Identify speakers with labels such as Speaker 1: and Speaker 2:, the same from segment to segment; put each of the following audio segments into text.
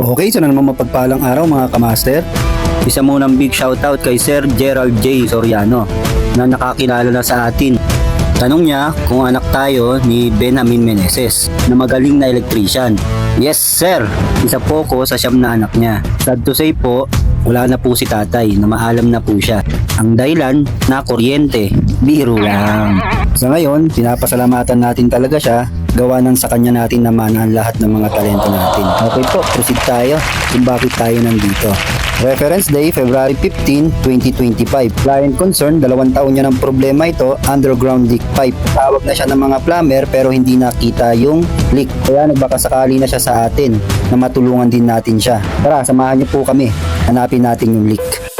Speaker 1: Okay, so na naman mapagpalang araw mga kamaster. Isa munang big shoutout kay Sir Gerald J. Soriano na nakakilala na sa atin. Tanong niya kung anak tayo ni Benjamin Meneses na magaling na electrician. Yes sir, isa po ko sa siyam na anak niya. Sad to say po, wala na po si tatay na maalam na po siya. Ang dahilan na kuryente, biro lang. Sa ngayon, pinapasalamatan natin talaga siya. Gawa ng sa kanya natin naman ang lahat ng mga talento natin. Okay po, proceed tayo kung bakit tayo nandito. Reference day, February 15, 2025. Client concern, 2 taon niya ng problema ito, underground leak pipe. Tawag na siya ng mga plumber pero hindi nakita yung leak. Kaya nagbakasakali na siya sa atin na matulungan din natin siya. Tara, samahan niyo po kami. Hanapin natin yung leak.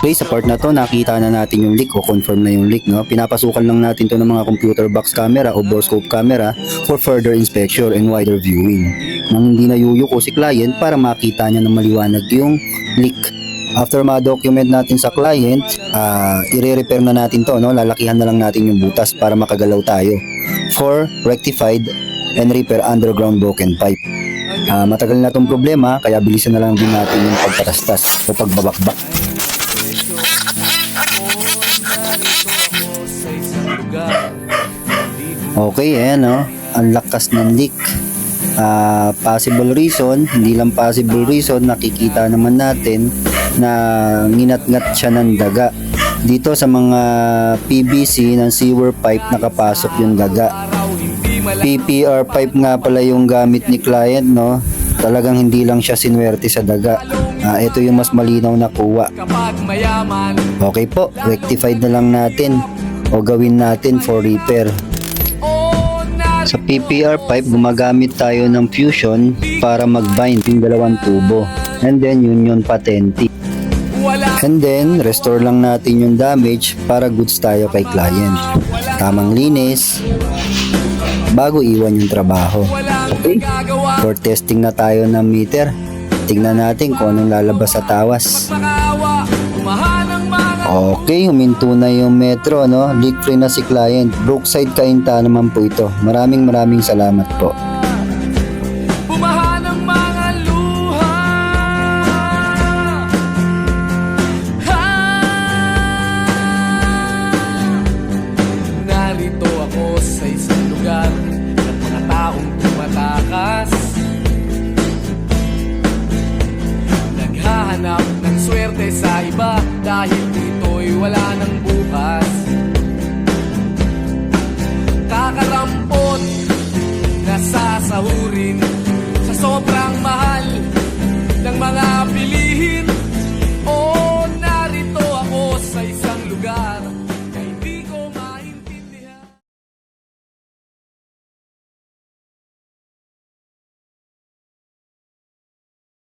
Speaker 1: Okay, sa part na to, nakita na natin yung leak o confirm na yung leak, no? Pinapasukan lang natin to ng mga computer box camera o borescope camera for further inspection and wider viewing. Nang hindi nayuyuko si client para makita niya ng maliwanag yung leak. After ma-document natin sa client, i-repair na natin to, no? Lalakihan na lang natin yung butas para makagalaw tayo for rectified and repair underground broken pipe. Matagal na tong problema, kaya bilisan na lang din natin yung pagpatastas o pagbabakbak. Okay, ayan o. Ang lakas ng leak. Possible reason, hindi lang possible reason, nakikita naman natin na nginat-ngat siya ng daga. Dito sa mga PVC ng sewer pipe nakapasok yung daga. PPR pipe nga pala yung gamit ni client, no? Talagang hindi lang siya sinwerte sa daga. Ito yung mas malinaw na kuha. Okay po, rectified na lang natin o gawin natin for repair. Sa PPR pipe, gumagamit tayo ng fusion para mag-bind yung dalawang tubo. And then, union patente. And then, restore lang natin yung damage para goods tayo kay client. Tamang linis bago iwan yung trabaho. Okay? For testing na tayo ng meter. Tingnan natin kung anong lalabas sa tawas. Okay, huminto na yung metro, no? Leak free na si client. Brookside Cainta naman po ito. Maraming salamat po.
Speaker 2: Narito ako sa isang lugar ng mga taong tumatakas, naghahanap ng swerte sa iba dahil dito'y wala ng buhay.